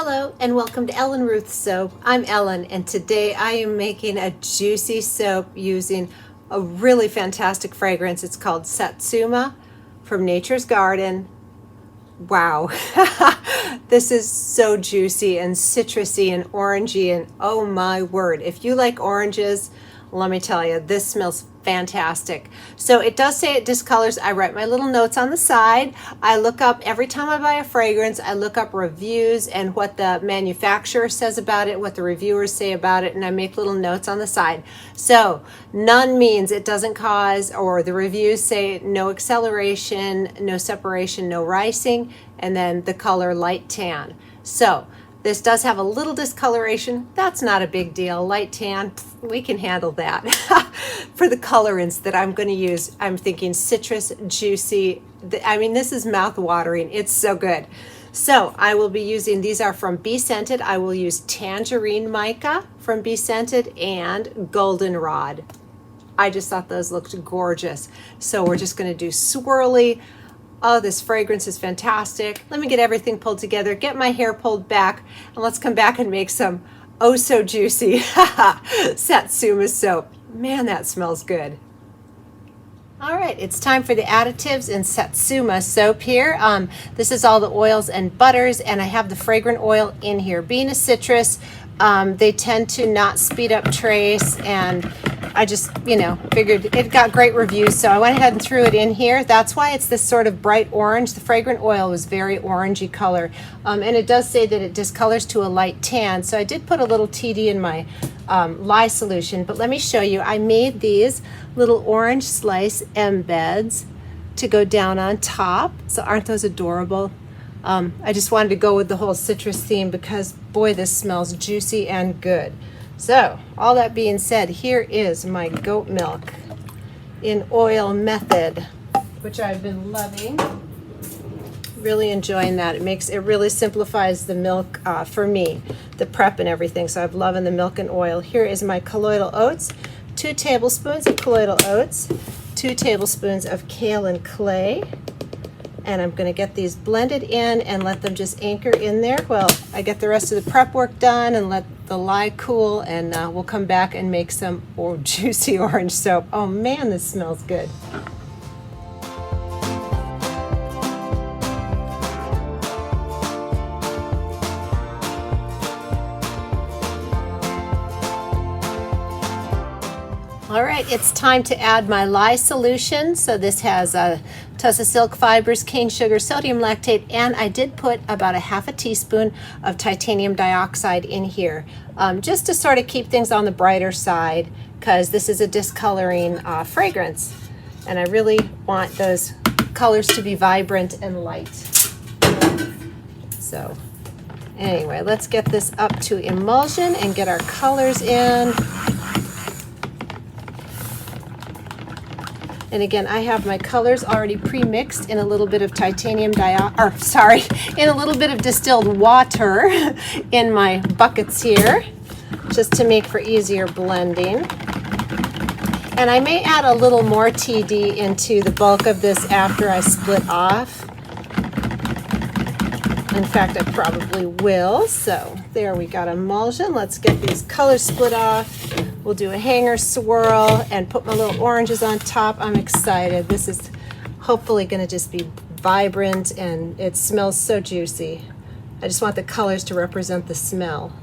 Hello and welcome to Ellen Ruth Soap. I'm Ellen and today I am making a juicy soap using a really fantastic fragrance. It's called SATSUMA from Nature's Garden. Wow, this is so juicy and citrusy and orangey and oh my word. If you like oranges, let me tell you, this smells fantastic. So it does say it discolors. I write my little notes on the side. I look up, every time I buy a fragrance, I look up reviews and what the manufacturer says about it, what the reviewers say about it, and I make little notes on the side. So none means it doesn't cause, or the reviews say no acceleration, no separation, no rising, and then the color light tan. So this does have a little discoloration. That's not a big deal. Light tan, we can handle that. For the colorants that I'm going to use, I'm thinking citrus, juicy. I mean, this is mouth-watering. It's so good. So I will be using, these are from Be Scented. I will use Tangerine Mica from Be Scented and Goldenrod. I just thought those looked gorgeous. So we're just going to do swirly. Oh, this fragrance is fantastic. Let me get everything pulled together, get my hair pulled back, and let's come back and make some oh so juicy Satsuma soap. Man, that smells good. All right, it's time for the Additives in Satsuma soap here. This is all the oils and butters, and I have the fragrant oil in here. Being a citrus, they tend to not speed up trace, and I just, figured it got great reviews, so I went ahead and threw it in here. That's why it's this sort of bright orange. The fragrant oil was very orangey color, and it does say that it discolors to a light tan, so I did put a little TD in my lye solution, but let me show you. I made these little orange slice embeds to go down on top, so aren't those adorable? I just wanted to go with the whole citrus theme because, boy, this smells juicy and good. So, all that being said, here is my goat milk in oil method, which I've been loving. Really enjoying that. It really simplifies the milk for me, the prep and everything. So I'm loving the milk and oil. Here is my colloidal oats, 2 tablespoons of colloidal oats, 2 tablespoons of kale and clay. And I'm going to get these blended in and let them just anchor in there. Well, I get the rest of the prep work done and let the lye cool, and we'll come back and make some juicy orange soap. Oh man, this smells good. All right, it's time to add my lye solution. So this has tussa silk fibers, cane sugar, sodium lactate, and I did put about a half a teaspoon of titanium dioxide in here, just to sort of keep things on the brighter side, because this is a discoloring fragrance, and I really want those colors to be vibrant and light. So anyway, let's get this up to emulsion and get our colors in. And again, I have my colors already pre-mixed in a little bit of in a little bit of distilled water in my buckets here, just to make for easier blending. And I may add a little more TD into the bulk of this after I split off. In fact, I probably will. So there, we got emulsion. Let's get these colors split off. We'll do a hanger swirl and put my little oranges on top. I'm excited. This is hopefully going to just be vibrant, and it smells so juicy. I just want the colors to represent the smell.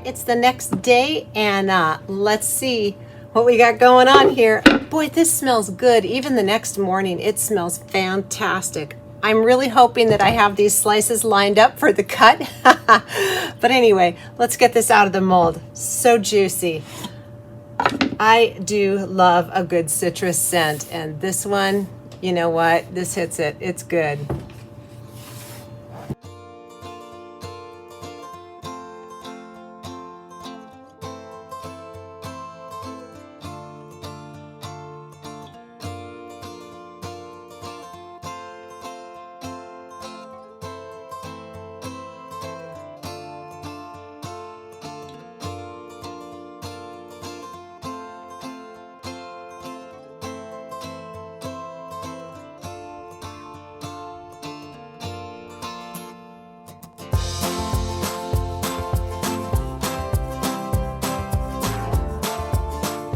it's the next day, and let's see what we got going on here. Boy, this smells good. Even the next morning, it smells fantastic. I'm really hoping that I have these slices lined up for the cut. But anyway, let's get this out of the mold. So juicy. I do love a good citrus scent, and this one, you know what? This hits it. It's good.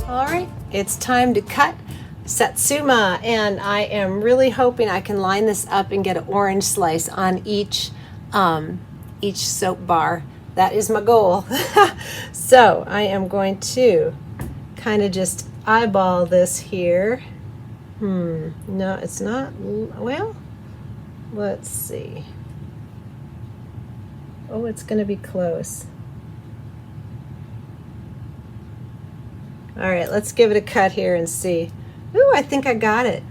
All right, it's time to cut SATSUMA, and I am really hoping I can line this up and get an orange slice on each soap bar. That is my goal. So I am going to kind of just eyeball this here. No, it's not. Well, let's see. Oh, it's going to be close. All right, let's give it a cut here and see. Ooh, I think I got it.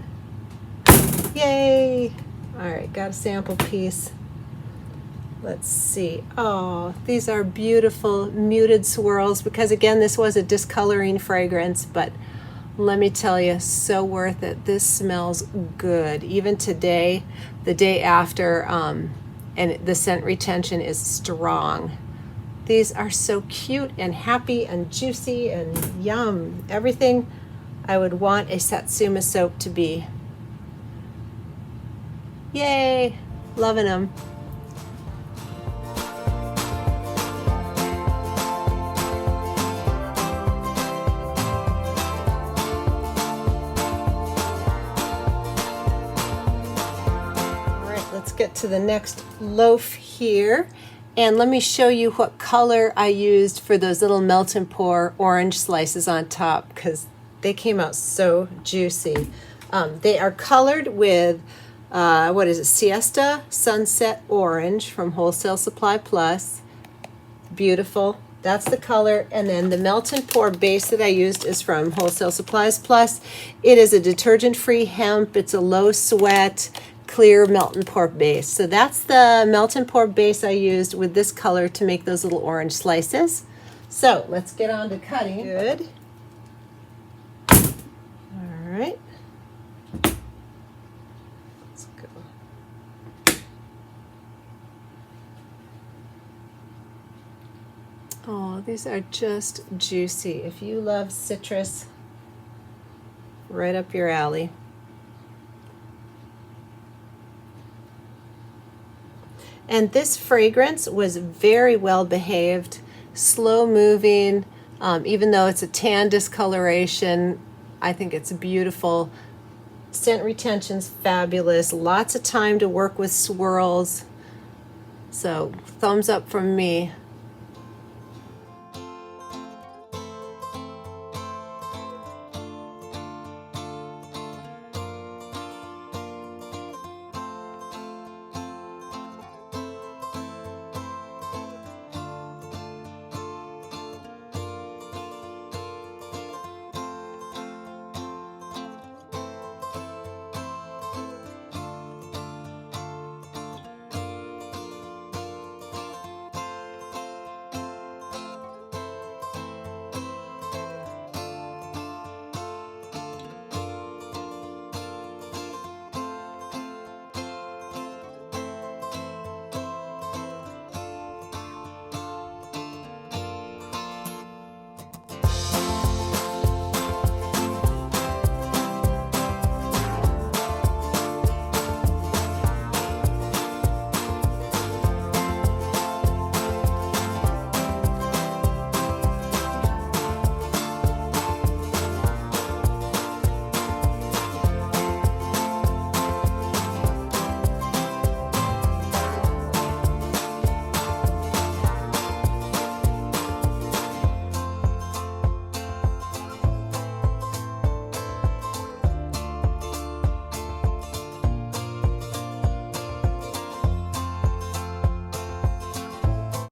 Yay! All right, got a sample piece. Let's see. Oh, these are beautiful muted swirls, because again, this was a discoloring fragrance, but let me tell you, so worth it. This smells good. Even today, the day after, and the scent retention is strong. These are so cute and happy and juicy and yum. Everything I would want a SATSUMA soap to be. Yay! Loving them. All right, let's get to the next loaf here. And let me show you what color I used for those little melt and pour orange slices on top, because they came out so juicy. They are colored with, what is it, Siesta Sunset Orange from Wholesale Supply Plus. Beautiful. That's the color. And then the melt and pour base that I used is from Wholesale Supplies Plus. It is a detergent-free hemp. It's a low sweat, clear melt and pour base. So that's the melt and pour base I used with this color to make those little orange slices. So let's get on to cutting. Good. All right. Let's go. Oh, these are just juicy. If you love citrus, right up your alley. And this fragrance was very well behaved, slow moving, even though it's a tan discoloration. I think it's beautiful. Scent retention's fabulous. Lots of time to work with swirls. So thumbs up from me.